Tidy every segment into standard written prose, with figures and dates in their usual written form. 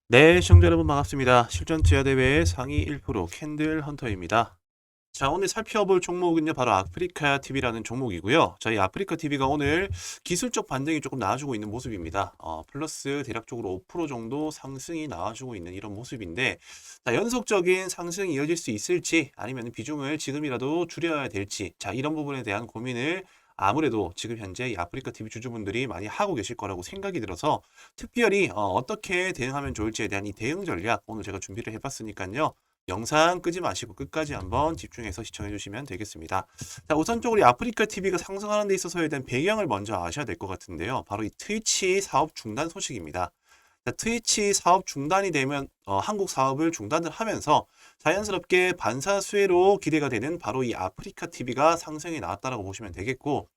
네, 시청자 여러분 반갑습니다. 실전 투자 대회 상위 1% 캔들 헌터입니다. 자, 오늘 살펴볼 종목은요, 바로 아프리카 TV라는 종목이고요. 저희 아프리카 TV가 오늘 기술적 반등이 조금 나와주고 있는 모습입니다. 플러스 대략적으로 5% 정도 상승이 나와주고 있는 이런 모습인데, 자, 연속적인 상승이 이어질 수 있을지, 아니면 비중을 지금이라도 줄여야 될지, 자, 이런 부분에 대한 고민을 아무래도 지금 현재 이 아프리카 TV 주주분들이 많이 하고 계실 거라고 생각이 들어서 특별히 어떻게 대응하면 좋을지에 대한 이 대응 전략 오늘 제가 준비를 해봤으니까요. 영상 끄지 마시고 끝까지 한번 집중해서 시청해 주시면 되겠습니다. 자, 우선적으로 이 아프리카 TV가 상승하는 데 있어서에 대한 배경을 먼저 아셔야 될 것 같은데요. 바로 이 트위치 사업 중단 소식입니다. 자, 트위치 사업 중단이 되면 한국 사업을 중단을 하면서 자연스럽게 반사수혜로 기대가 되는 바로 이 아프리카 TV가 상승이 나왔다라고 보시면 되겠고,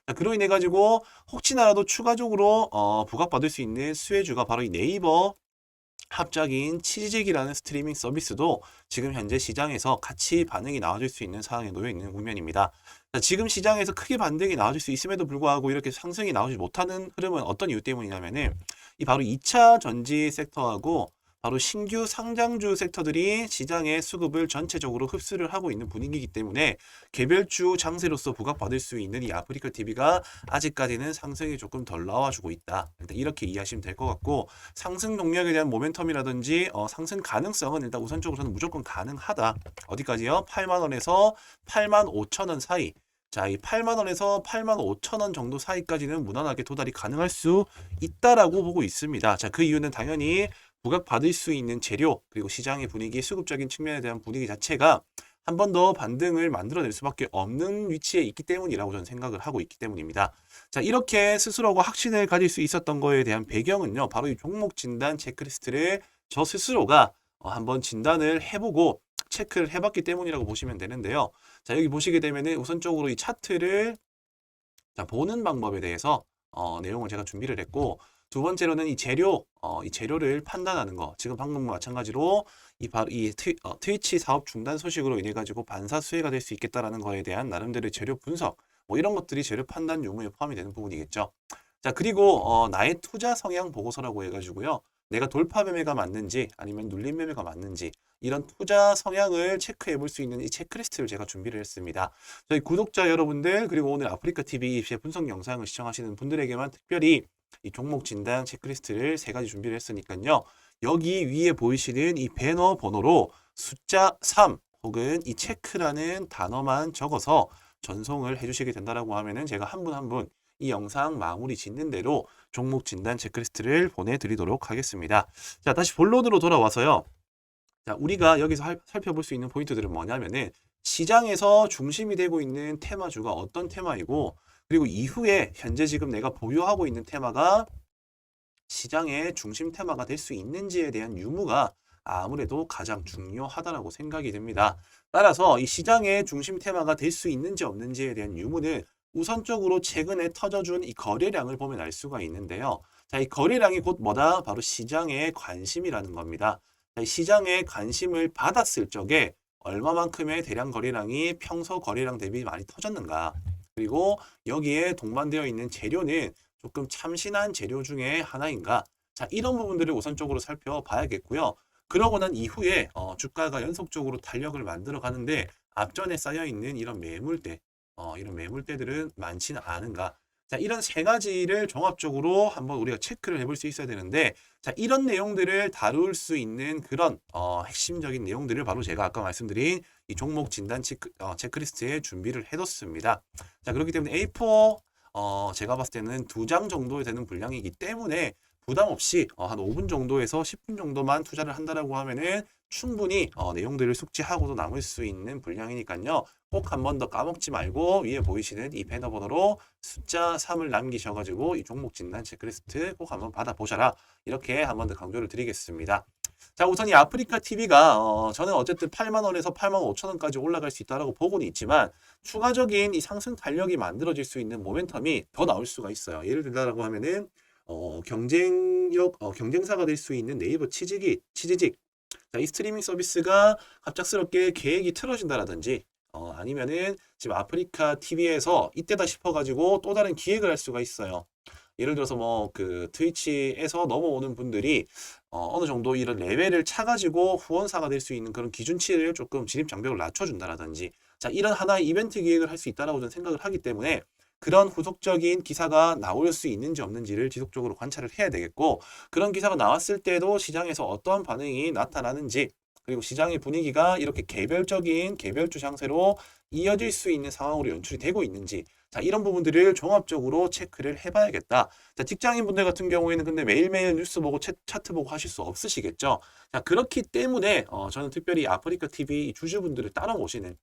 자, 그로 인해 가지고 혹시나라도 추가적으로 부각받을 수 있는 수혜주가 바로 이 네이버 합작인 치즈직이라는 스트리밍 서비스도 지금 현재 시장에서 같이 반응이 나와줄 수 있는 상황에 놓여 있는 국면입니다. 자, 지금 시장에서 크게 반등이 나와줄 수 있음에도 불구하고 이렇게 상승이 나오지 못하는 흐름은 어떤 이유 때문이냐면은 이 바로 2차 전지 섹터하고 바로 신규 상장주 섹터들이 시장의 수급을 전체적으로 흡수를 하고 있는 분위기이기 때문에 개별주 장세로서 부각받을 수 있는 이 아프리카 TV가 아직까지는 상승이 조금 덜 나와주고 있다. 일단 이렇게 이해하시면 될 것 같고, 상승 동력에 대한 모멘텀이라든지 상승 가능성은 일단 우선적으로 저는 무조건 가능하다. 어디까지요? 8만 원에서 8만 5천 원 사이. 자, 이 8만 원에서 8만 5천 원 정도 사이까지는 무난하게 도달이 가능할 수 있다라고 보고 있습니다. 자, 그 이유는 당연히 부각받을 수 있는 재료, 그리고 시장의 분위기, 수급적인 측면에 대한 분위기 자체가 한 번 더 반등을 만들어낼 수밖에 없는 위치에 있기 때문이라고 저는 생각을 하고 있기 때문입니다. 자, 이렇게 스스로가 확신을 가질 수 있었던 거에 대한 배경은요, 바로 이 종목 진단 체크리스트를 저 스스로가 한번 진단을 해보고 체크를 해봤기 때문이라고 보시면 되는데요. 자, 여기 보시게 되면은 우선적으로 이 차트를 자, 보는 방법에 대해서 내용을 제가 준비를 했고, 두 번째로는 이 재료를 판단하는 거. 지금 방금과 마찬가지로 이 트위치 사업 중단 소식으로 인해 가지고 반사 수혜가 될 수 있겠다라는 거에 대한 나름대로의 재료 분석, 뭐 이런 것들이 재료 판단 요구에 포함이 되는 부분이겠죠. 자, 그리고 나의 투자 성향 보고서라고 해가지고요. 내가 돌파 매매가 맞는지 아니면 눌림 매매가 맞는지 이런 투자 성향을 체크해 볼 수 있는 이 체크리스트를 제가 준비를 했습니다. 저희 구독자 여러분들 그리고 오늘 아프리카 TV 제 분석 영상을 시청하시는 분들에게만 특별히 이 종목 진단 체크리스트를 세 가지 준비를 했으니까요. 여기 위에 보이시는 이 배너 번호로 숫자 3 혹은 이 체크라는 단어만 적어서 전송을 해주시게 된다라고 하면은 제가 한 분 한 분 이 영상 마무리 짓는 대로 종목 진단 체크리스트를 보내드리도록 하겠습니다. 자, 다시 본론으로 돌아와서요. 자, 우리가 여기서 살펴볼 수 있는 포인트들은 뭐냐면은 시장에서 중심이 되고 있는 테마주가 어떤 테마이고, 그리고 이후에 현재 지금 내가 보유하고 있는 테마가 시장의 중심 테마가 될 수 있는지에 대한 유무가 아무래도 가장 중요하다라고 생각이 됩니다. 따라서 이 시장의 중심 테마가 될 수 있는지 없는지에 대한 유무는 우선적으로 최근에 터져준 이 거래량을 보면 알 수가 있는데요. 자, 이 거래량이 곧 뭐다? 바로 시장의 관심이라는 겁니다. 자, 이 시장의 관심을 받았을 적에 얼마만큼의 대량 거래량이 평소 거래량 대비 많이 터졌는가? 그리고 여기에 동반되어 있는 재료는 조금 참신한 재료 중에 하나인가? 자, 이런 부분들을 우선적으로 살펴봐야겠고요. 그러고 난 이후에 주가가 연속적으로 탄력을 만들어 가는데 앞전에 쌓여 있는 이런 매물대들은 많지는 않은가? 자, 이런 세 가지를 종합적으로 한번 우리가 체크를 해볼 수 있어야 되는데, 자, 이런 내용들을 다룰 수 있는 그런 핵심적인 내용들을 바로 제가 아까 말씀드린 이 종목 진단 체크리스트에 준비를 해뒀습니다. 자, 그렇기 때문에 A4 제가 봤을 때는 2장 정도 되는 분량이기 때문에 부담 없이 한 5분 정도에서 10분 정도만 투자를 한다라고 하면은 충분히 내용들을 숙지하고도 남을 수 있는 분량이니까요. 꼭 한 번 더 까먹지 말고 위에 보이시는 이 배너 번호로 숫자 3을 남기셔가지고 이 종목 진단 체크리스트 꼭 한번 받아보셔라. 이렇게 한 번 더 강조를 드리겠습니다. 자, 우선 이 아프리카 TV가 저는 어쨌든 8만 원에서 8만 5천 원까지 올라갈 수 있다라고 보고는 있지만 추가적인 이 상승 탄력이 만들어질 수 있는 모멘텀이 더 나올 수가 있어요. 예를 들자라고 하면은 경쟁사가 될 수 있는 네이버 치즈직, 자, 이 스트리밍 서비스가 갑작스럽게 계획이 틀어진다라든지 아니면은 지금 아프리카 TV에서 이때다 싶어가지고 또 다른 기획을 할 수가 있어요. 예를 들어서 뭐 그 트위치에서 넘어오는 분들이 어느 정도 이런 레벨을 차가지고 후원사가 될 수 있는 그런 기준치를 조금 진입 장벽을 낮춰준다라든지 자 이런 하나의 이벤트 기획을 할 수 있다라고 저는 생각을 하기 때문에 그런 후속적인 기사가 나올 수 있는지 없는지를 지속적으로 관찰을 해야 되겠고 그런 기사가 나왔을 때도 시장에서 어떠한 반응이 나타나는지 그리고 시장의 분위기가 이렇게 개별적인 개별주 장세로 이어질 수 있는 상황으로 연출이 되고 있는지 자 이런 부분들을 종합적으로 체크를 해봐야겠다. 자 직장인분들 같은 경우에는 근데 매일매일 뉴스 보고 차트 보고 하실 수 없으시겠죠. 자 그렇기 때문에 저는 특별히 아프리카 TV 주주분들을 따라 모시는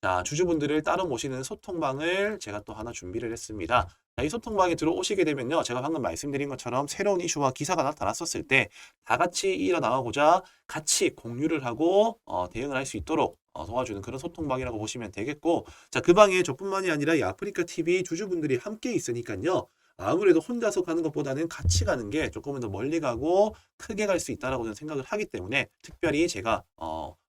자, 주주분들을 따로 모시는 소통방을 제가 또 하나 준비를 했습니다. 자, 이 소통방에 들어오시게 되면요. 제가 방금 말씀드린 것처럼 새로운 이슈와 기사가 나타났었을 때 다 같이 일어나고자 같이 공유를 하고 대응을 할 수 있도록 도와주는 그런 소통방이라고 보시면 되겠고 자, 그 방에 저뿐만이 아니라 이 아프리카 TV 주주분들이 함께 있으니까요. 아무래도 혼자서 가는 것보다는 같이 가는 게 조금은 더 멀리 가고 크게 갈 수 있다라고 저는 생각을 하기 때문에 특별히 제가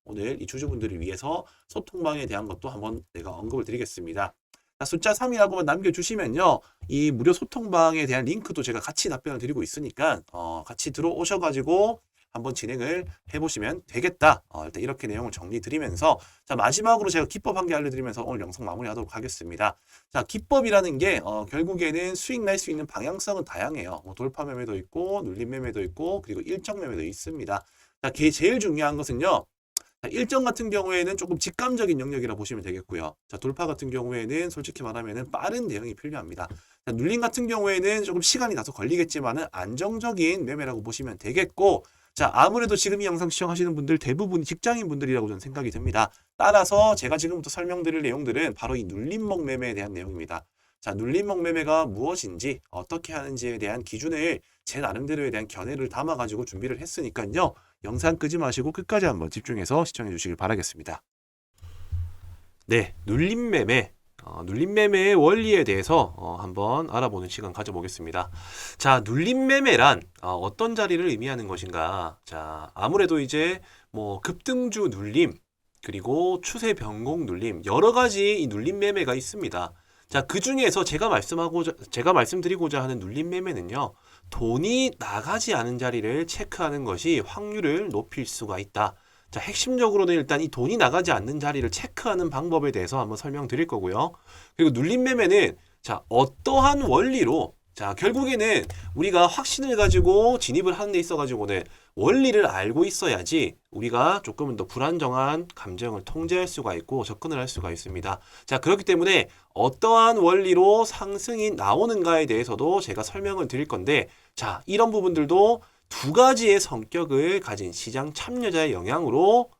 오늘 이 주주분들을 위해서 소통방에 대한 것도 한번 내가 언급을 드리겠습니다. 자, 숫자 3이라고만 남겨주시면요. 이 무료 소통방에 대한 링크도 제가 같이 답변을 드리고 있으니까 같이 들어오셔가지고 한번 진행을 해보시면 되겠다. 일단 이렇게 내용을 정리 드리면서 자 마지막으로 제가 기법 한 개 알려드리면서 오늘 영상 마무리하도록 하겠습니다. 자 기법이라는 게 결국에는 수익 날 수 있는 방향성은 다양해요. 뭐 돌파 매매도 있고 눌림 매매도 있고 그리고 일정 매매도 있습니다. 자 제일 중요한 것은요. 자, 일정 같은 경우에는 조금 직감적인 영역이라 보시면 되겠고요. 자, 돌파 같은 경우에는 솔직히 말하면 빠른 대응이 필요합니다. 자, 눌림 같은 경우에는 조금 시간이 다소 걸리겠지만은 안정적인 매매라고 보시면 되겠고, 자, 아무래도 지금 이 영상 시청하시는 분들 대부분이 직장인 분들이라고 저는 생각이 듭니다. 따라서 제가 지금부터 설명드릴 내용들은 바로 이 눌림목 매매에 대한 내용입니다. 자, 눌림목 매매가 무엇인지 어떻게 하는지에 대한 기준을 제 나름대로에 대한 견해를 담아가지고 준비를 했으니까요. 영상 끄지 마시고 끝까지 한번 집중해서 시청해 주시길 바라겠습니다. 네, 눌림 매매. 눌림 매매의 원리에 대해서 한번 알아보는 시간 가져보겠습니다. 자, 눌림 매매란 어떤 자리를 의미하는 것인가? 자, 아무래도 이제 뭐 급등주 눌림 그리고 추세 변곡 눌림 여러 가지 이 눌림 매매가 있습니다. 자, 그 중에서 제가 말씀드리고자 하는 눌림 매매는요. 돈이 나가지 않은 자리를 체크하는 것이 확률을 높일 수가 있다. 자, 핵심적으로는 일단 이 돈이 나가지 않는 자리를 체크하는 방법에 대해서 한번 설명드릴 거고요. 그리고 눌림 매매는 자, 어떠한 원리로 자, 결국에는 우리가 확신을 가지고 진입을 하는 데 있어 가지고는 원리를 알고 있어야지 우리가 조금은 더 불안정한 감정을 통제할 수가 있고 접근을 할 수가 있습니다. 자, 그렇기 때문에 어떠한 원리로 상승이 나오는가에 대해서도 제가 설명을 드릴 건데 자, 이런 부분들도 두 가지의 성격을 가진 시장 참여자의 영향으로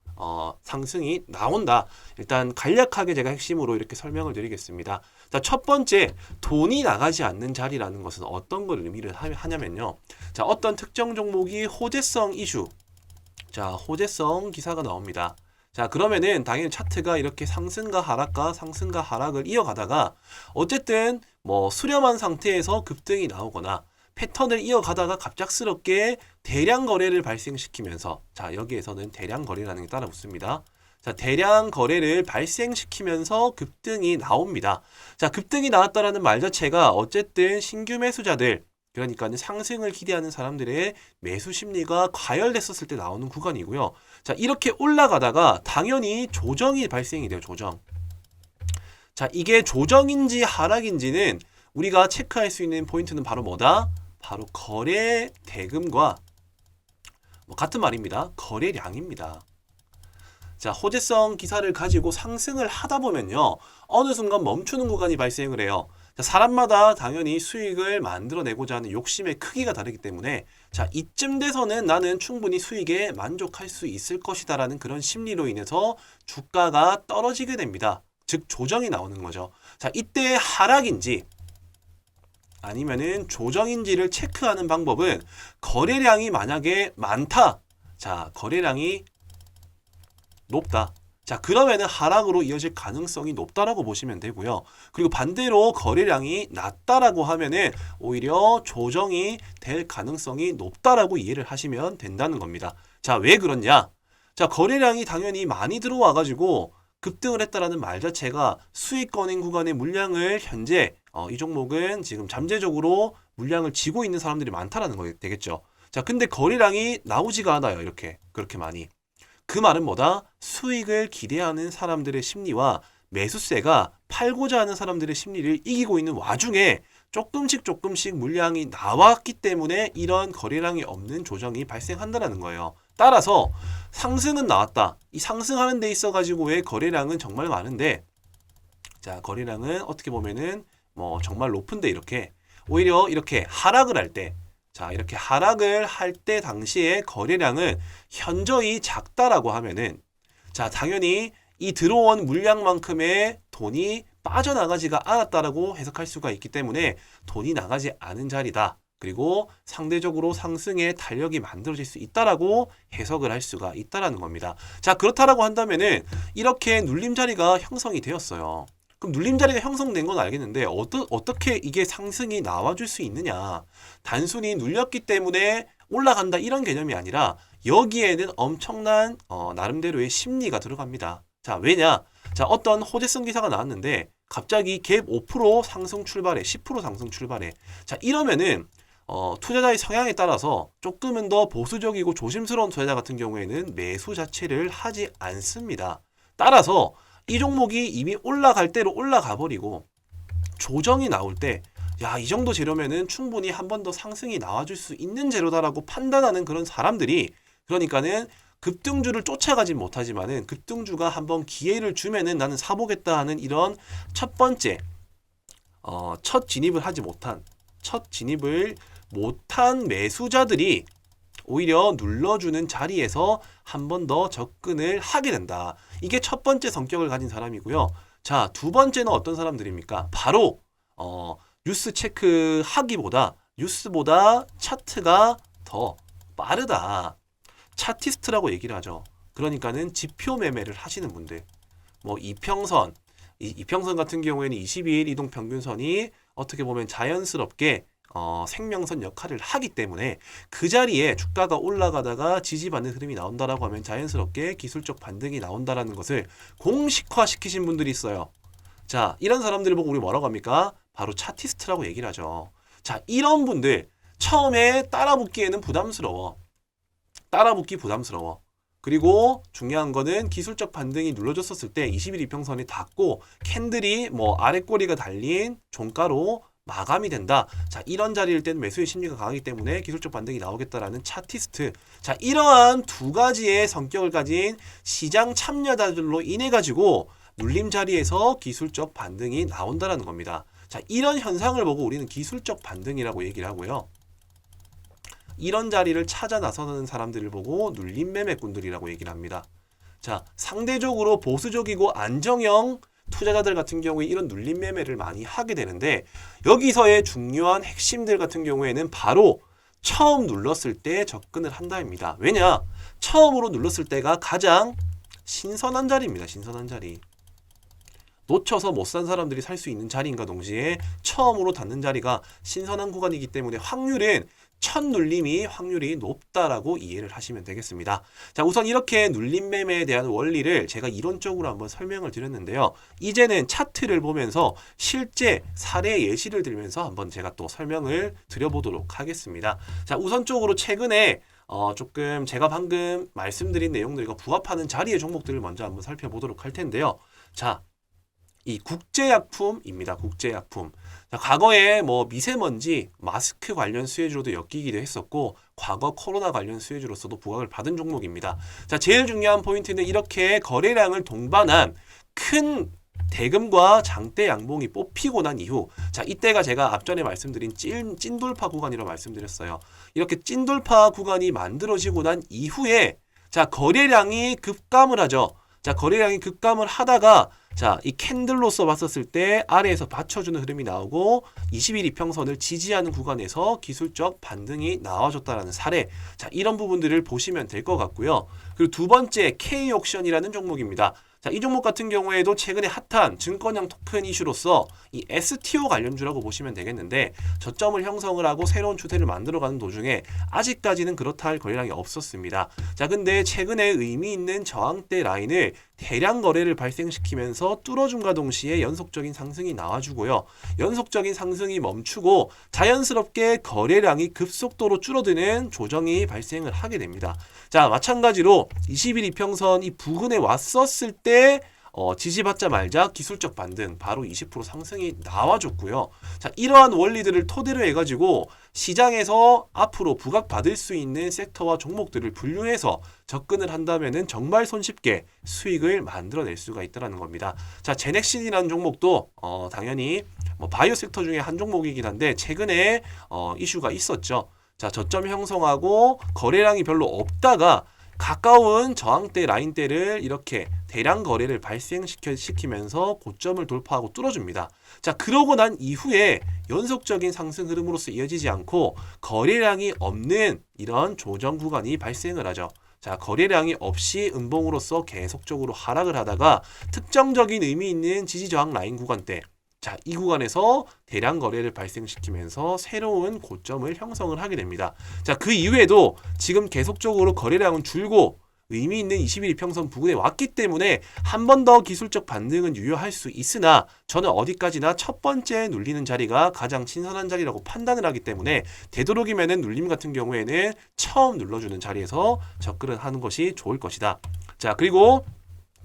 상승이 나온다. 일단 간략하게 제가 핵심으로 이렇게 설명을 드리겠습니다. 자, 첫 번째, 돈이 나가지 않는 자리라는 것은 어떤 걸 의미를 하냐면요. 자, 어떤 특정 종목이 호재성 이슈, 자, 호재성 기사가 나옵니다. 자, 그러면은 당연히 차트가 이렇게 상승과 하락을 이어가다가 어쨌든 뭐 수렴한 상태에서 급등이 나오거나 패턴을 이어가다가 갑작스럽게 대량 거래를 발생시키면서 자, 여기에서는 대량 거래라는 게 따라 붙습니다. 자, 대량 거래를 발생시키면서 급등이 나옵니다. 자, 급등이 나왔다라는 말 자체가 어쨌든 신규 매수자들 그러니까 상승을 기대하는 사람들의 매수 심리가 과열됐었을 때 나오는 구간이고요. 자, 이렇게 올라가다가 당연히 조정이 발생이 돼요. 조정. 자, 이게 조정인지 하락인지는 우리가 체크할 수 있는 포인트는 바로 뭐다? 바로 거래 대금과 같은 말입니다. 거래량입니다. 자, 호재성 기사를 가지고 상승을 하다 보면요. 어느 순간 멈추는 구간이 발생을 해요. 자, 사람마다 당연히 수익을 만들어내고자 하는 욕심의 크기가 다르기 때문에 자, 이쯤 돼서는 나는 충분히 수익에 만족할 수 있을 것이다 라는 그런 심리로 인해서 주가가 떨어지게 됩니다. 즉 조정이 나오는 거죠. 자, 이때 하락인지 아니면은 조정인지를 체크하는 방법은 거래량이 만약에 많다. 자, 거래량이 높다. 자, 그러면은 하락으로 이어질 가능성이 높다라고 보시면 되고요. 그리고 반대로 거래량이 낮다라고 하면은 오히려 조정이 될 가능성이 높다라고 이해를 하시면 된다는 겁니다. 자, 왜 그러냐? 자, 거래량이 당연히 많이 들어와 가지고 급등을 했다라는 말 자체가 수익권인 구간의 물량을 현재 이 종목은 지금 잠재적으로 물량을 쥐고 있는 사람들이 많다라는 거 되겠죠. 자, 근데 거래량이 나오지가 않아요. 이렇게 그렇게 많이. 그 말은 뭐다? 수익을 기대하는 사람들의 심리와 매수세가 팔고자 하는 사람들의 심리를 이기고 있는 와중에 조금씩 물량이 나왔기 때문에 이런 거래량이 없는 조정이 발생한다는 거예요. 따라서 상승은 나왔다. 이 상승하는 데 있어 가지고의 거래량은 정말 많은데, 자, 거래량은 어떻게 보면은 뭐 정말 높은데 이렇게 오히려 이렇게 하락을 할 때, 자, 이렇게 하락을 할 때 당시에 거래량은 현저히 작다라고 하면은, 자, 당연히 이 들어온 물량만큼의 돈이 빠져나가지가 않았다라고 해석할 수가 있기 때문에 돈이 나가지 않은 자리다. 그리고 상대적으로 상승의 탄력이 만들어질 수 있다라고 해석을 할 수가 있다라는 겁니다. 자, 그렇다라고 한다면은 이렇게 눌림 자리가 형성이 되었어요. 그럼 눌림 자리가 형성된 건 알겠는데 어떻게 이게 상승이 나와줄 수 있느냐? 단순히 눌렸기 때문에 올라간다 이런 개념이 아니라 여기에는 엄청난 나름대로의 심리가 들어갑니다. 자, 왜냐? 자, 어떤 호재성 기사가 나왔는데 갑자기 갭 5% 상승 출발해, 10% 상승 출발해. 자, 이러면은 투자자의 성향에 따라서 조금은 더 보수적이고 조심스러운 투자자 같은 경우에는 매수 자체를 하지 않습니다. 따라서 이 종목이 이미 올라갈 대로 올라가 버리고 조정이 나올 때, 야, 이 정도 재료면은 충분히 한 번 더 상승이 나와줄 수 있는 재료다라고 판단하는 그런 사람들이, 그러니까는 급등주를 쫓아가진 못하지만은 급등주가 한번 기회를 주면은 나는 사보겠다 하는 이런 첫 번째 첫 진입을 못한 매수자들이 오히려 눌러주는 자리에서 한 번 더 접근을 하게 된다. 이게 첫 번째 성격을 가진 사람이고요. 자, 두 번째는 어떤 사람들입니까? 바로 뉴스 체크하기보다 뉴스보다 차트가 더 빠르다. 차티스트라고 얘기를 하죠. 그러니까는 지표 매매를 하시는 분들, 뭐 이평선 같은 경우에는 22일 이동 평균선이 어떻게 보면 자연스럽게 생명선 역할을 하기 때문에 그 자리에 주가가 올라가다가 지지받는 흐름이 나온다라고 하면 자연스럽게 기술적 반등이 나온다라는 것을 공식화 시키신 분들이 있어요. 자, 이런 사람들을 보고 우리 뭐라고 합니까? 바로 차티스트라고 얘기를 하죠. 자, 이런 분들 처음에 따라붙기에는 부담스러워. 그리고 중요한 거는 기술적 반등이 눌러줬었을 때 20일 이평선이 닿고 캔들이 뭐 아랫꼬리가 달린 종가로 마감이 된다. 자, 이런 자리일 때는 매수의 심리가 강하기 때문에 기술적 반등이 나오겠다라는 차티스트. 자, 이러한 두 가지의 성격을 가진 시장 참여자들로 인해 가지고 눌림 자리에서 기술적 반등이 나온다라는 겁니다. 자, 이런 현상을 보고 우리는 기술적 반등이라고 얘기를 하고요. 이런 자리를 찾아 나서는 사람들을 보고 눌림 매매꾼들이라고 얘기를 합니다. 자, 상대적으로 보수적이고 안정형 투자자들 같은 경우에 이런 눌림 매매를 많이 하게 되는데, 여기서의 중요한 핵심들 같은 경우에는 바로 처음 눌렀을 때 접근을 한다입니다. 왜냐? 처음으로 눌렀을 때가 가장 신선한 자리입니다. 신선한 자리. 놓쳐서 못 산 사람들이 살 수 있는 자리인가 동시에 처음으로 닿는 자리가 신선한 구간이기 때문에 첫 눌림이 확률이 높다라고 이해를 하시면 되겠습니다. 자, 우선 이렇게 눌림 매매에 대한 원리를 제가 이론적으로 한번 설명을 드렸는데요. 이제는 차트를 보면서 실제 사례 예시를 들면서 한번 제가 또 설명을 드려보도록 하겠습니다. 자, 우선적으로 최근에 조금 제가 방금 말씀드린 내용들과 부합하는 자리의 종목들을 먼저 한번 살펴보도록 할 텐데요. 자, 이 국제약품입니다. 국제약품. 자, 과거에 뭐 미세먼지, 마스크 관련 수혜주로도 엮이기도 했었고, 과거 코로나 관련 수혜주로서도 부각을 받은 종목입니다. 자, 제일 중요한 포인트는 이렇게 거래량을 동반한 큰 대금과 장대 양봉이 뽑히고 난 이후, 자, 이때가 제가 앞전에 말씀드린 찐돌파 구간이라고 말씀드렸어요. 이렇게 찐돌파 구간이 만들어지고 난 이후에, 자, 거래량이 급감을 하죠. 자, 거래량이 급감을 하다가, 자, 이 캔들로서 봤었을 때 아래에서 받쳐주는 흐름이 나오고 20일 이평선을 지지하는 구간에서 기술적 반등이 나와줬다라는 사례. 자, 이런 부분들을 보시면 될 것 같고요. 그리고 두 번째 K옥션이라는 종목입니다. 자, 이 종목 같은 경우에도 최근에 핫한 증권형 토큰 이슈로서 이 STO 관련주라고 보시면 되겠는데, 저점을 형성을 하고 새로운 추세를 만들어가는 도중에 아직까지는 그렇다 할 거래량이 없었습니다. 자, 근데 최근에 의미 있는 저항대 라인을 대량 거래를 발생시키면서 뚫어줌과 동시에 연속적인 상승이 나와주고요. 연속적인 상승이 멈추고 자연스럽게 거래량이 급속도로 줄어드는 조정이 발생을 하게 됩니다. 자, 마찬가지로 20일 이평선 이 부근에 왔었을 때 지지받자 말자 기술적 반등 바로 20% 상승이 나와줬고요. 자, 이러한 원리들을 토대로 해가지고 시장에서 앞으로 부각받을 수 있는 섹터와 종목들을 분류해서 접근을 한다면은 정말 손쉽게 수익을 만들어낼 수가 있다는 겁니다. 자, 제넥신이라는 종목도 당연히 바이오 섹터 중에 한 종목이긴 한데 최근에 이슈가 있었죠. 자, 저점 형성하고 거래량이 별로 없다가 가까운 저항대 라인대를 이렇게 대량 거래를 발생시키면서 고점을 돌파하고 뚫어줍니다. 자, 그러고 난 이후에 연속적인 상승 흐름으로서 이어지지 않고 거래량이 없는 이런 조정 구간이 발생을 하죠. 자, 거래량이 없이 음봉으로서 계속적으로 하락을 하다가 특정적인 의미 있는 지지 저항 라인 구간대, 자, 이 구간에서 대량 거래를 발생시키면서 새로운 고점을 형성을 하게 됩니다. 자, 그 이후에도 지금 계속적으로 거래량은 줄고 의미 있는 21 이평선 부근에 왔기 때문에 한 번 더 기술적 반등은 유효할 수 있으나 저는 어디까지나 첫 번째 눌리는 자리가 가장 신선한 자리라고 판단을 하기 때문에 되도록이면은 눌림 같은 경우에는 처음 눌러주는 자리에서 접근을 하는 것이 좋을 것이다. 자, 그리고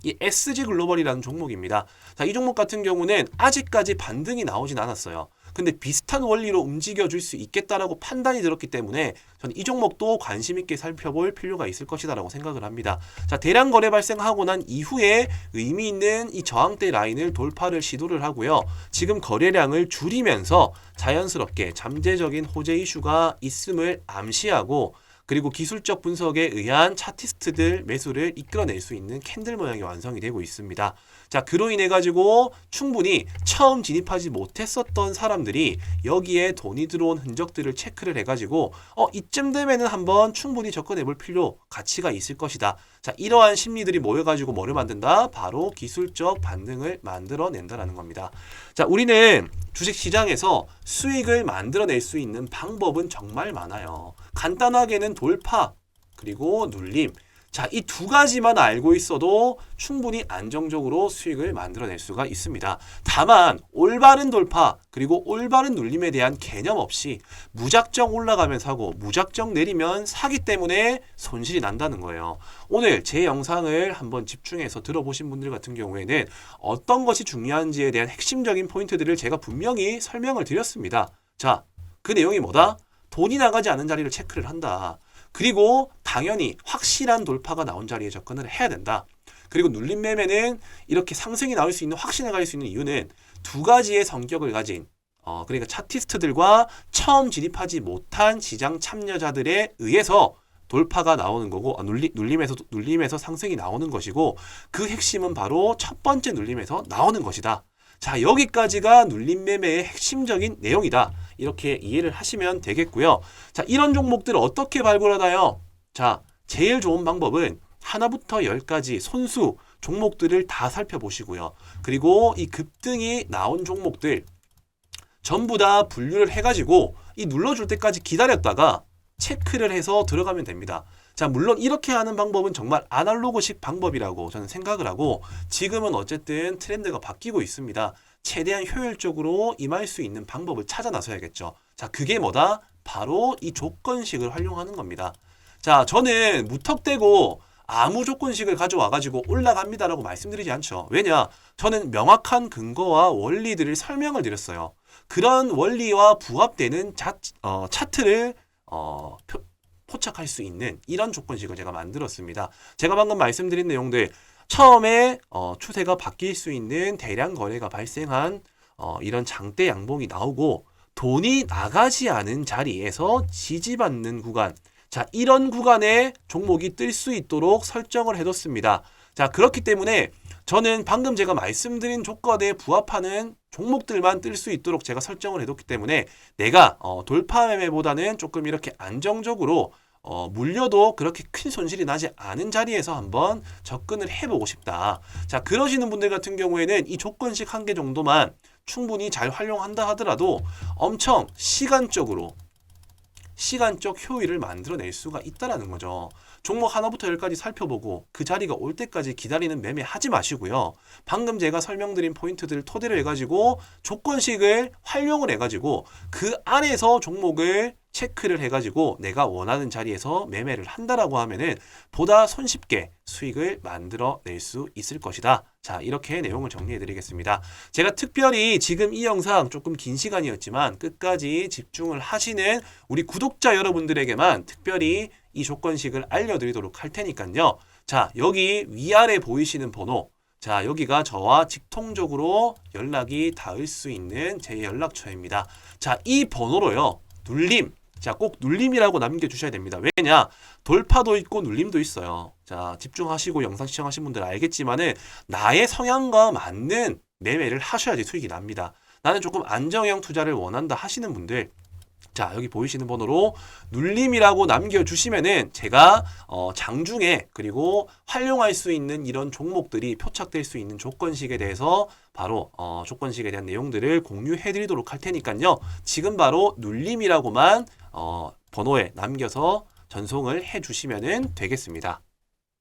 이 SG 글로벌이라는 종목입니다. 자, 이 종목 같은 경우는 아직까지 반등이 나오진 않았어요. 근데 비슷한 원리로 움직여줄 수 있겠다라고 판단이 들었기 때문에 저는 이 종목도 관심 있게 살펴볼 필요가 있을 것이다라고 생각을 합니다. 자, 대량 거래 발생하고 난 이후에 의미 있는 이 저항대 라인을 돌파를 시도를 하고요. 지금 거래량을 줄이면서 자연스럽게 잠재적인 호재 이슈가 있음을 암시하고 그리고 기술적 분석에 의한 차티스트들 매수를 이끌어낼 수 있는 캔들 모양이 완성이 되고 있습니다. 자, 그로 인해 가지고 충분히 처음 진입하지 못했었던 사람들이 여기에 돈이 들어온 흔적들을 체크를 해가지고 이쯤 되면은 한번 충분히 접근해 볼 필요, 가치가 있을 것이다. 자, 이러한 심리들이 모여가지고 뭐를 만든다? 바로 기술적 반등을 만들어낸다라는 겁니다. 자, 우리는 주식시장에서 수익을 만들어낼 수 있는 방법은 정말 많아요. 간단하게는 돌파, 그리고 눌림. 자, 이 두 가지만 알고 있어도 충분히 안정적으로 수익을 만들어낼 수가 있습니다. 다만 올바른 돌파 그리고 올바른 눌림에 대한 개념 없이 무작정 올라가면 사고 무작정 내리면 사기 때문에 손실이 난다는 거예요. 오늘 제 영상을 한번 집중해서 들어보신 분들 같은 경우에는 어떤 것이 중요한지에 대한 핵심적인 포인트들을 제가 분명히 설명을 드렸습니다. 자, 그 내용이 뭐다? 돈이 나가지 않은 자리를 체크를 한다. 그리고 당연히 확실한 돌파가 나온 자리에 접근을 해야 된다. 그리고 눌림 매매는 이렇게 상승이 나올 수 있는, 확신에 갈 수 있는 이유는 두 가지의 성격을 가진 그러니까 차티스트들과 처음 진입하지 못한 시장 참여자들에 의해서 돌파가 나오는 거고 눌림에서 상승이 나오는 것이고 그 핵심은 바로 첫 번째 눌림에서 나오는 것이다. 자, 여기까지가 눌림 매매의 핵심적인 내용이다. 이렇게 이해를 하시면 되겠고요. 자, 이런 종목들을 어떻게 발굴하나요? 자, 제일 좋은 방법은 하나부터 10까지 손수 종목들을 다 살펴보시고요. 그리고 이 급등이 나온 종목들 전부 다 분류를 해가지고 이 눌러줄 때까지 기다렸다가 체크를 해서 들어가면 됩니다. 자, 물론 이렇게 하는 방법은 정말 아날로그식 방법이라고 저는 생각을 하고 지금은 어쨌든 트렌드가 바뀌고 있습니다. 최대한 효율적으로 임할 수 있는 방법을 찾아 나서야겠죠. 자, 그게 뭐다? 바로 이 조건식을 활용하는 겁니다. 자, 저는 무턱대고 아무 조건식을 가져와가지고 올라갑니다라고 말씀드리지 않죠. 왜냐? 저는 명확한 근거와 원리들을 설명을 드렸어요. 그런 원리와 부합되는 차트를 포착할 수 있는 이런 조건식을 제가 만들었습니다. 제가 방금 말씀드린 내용들 처음에 추세가 바뀔 수 있는 대량 거래가 발생한 이런 장대 양봉이 나오고 돈이 나가지 않은 자리에서 지지받는 구간, 자, 이런 구간에 종목이 뜰 수 있도록 설정을 해뒀습니다. 자, 그렇기 때문에 저는 방금 제가 말씀드린 조건에 부합하는 종목들만 뜰 수 있도록 제가 설정을 해뒀기 때문에 내가 돌파 매매보다는 조금 이렇게 안정적으로 물려도 그렇게 큰 손실이 나지 않은 자리에서 한번 접근을 해보고 싶다. 자, 그러시는 분들 같은 경우에는 이 조건식 한 개 정도만 충분히 잘 활용한다 하더라도 엄청 시간적으로 시간적 효율을 만들어낼 수가 있다라는 거죠. 종목 하나부터 열까지 살펴보고 그 자리가 올 때까지 기다리는 매매 하지 마시고요. 방금 제가 설명드린 포인트들을 토대로 해가지고 조건식을 활용을 해가지고 그 안에서 종목을 체크를 해가지고 내가 원하는 자리에서 매매를 한다라고 하면은 보다 손쉽게 수익을 만들어낼 수 있을 것이다. 자, 이렇게 내용을 정리해 드리겠습니다. 제가 특별히 지금 이 영상 조금 긴 시간이었지만 끝까지 집중을 하시는 우리 구독자 여러분들에게만 특별히 이 조건식을 알려드리도록 할 테니까요. 자, 여기 위아래 보이시는 번호, 자, 여기가 저와 직통적으로 연락이 닿을 수 있는 제 연락처입니다. 자, 이 번호로요. 눌림. 자, 꼭 눌림이라고 남겨주셔야 됩니다. 왜냐? 돌파도 있고 눌림도 있어요. 자, 집중하시고 영상 시청하신 분들 알겠지만은 나의 성향과 맞는 매매를 하셔야지 수익이 납니다. 나는 조금 안정형 투자를 원한다 하시는 분들, 자, 여기 보이시는 번호로 눌림이라고 남겨주시면은 제가 장중에 그리고 활용할 수 있는 이런 종목들이 표착될 수 있는 조건식에 대해서 바로 조건식에 대한 내용들을 공유해 드리도록 할 테니까요. 지금 바로 눌림이라고만 번호에 남겨서 전송을 해 주시면 되겠습니다.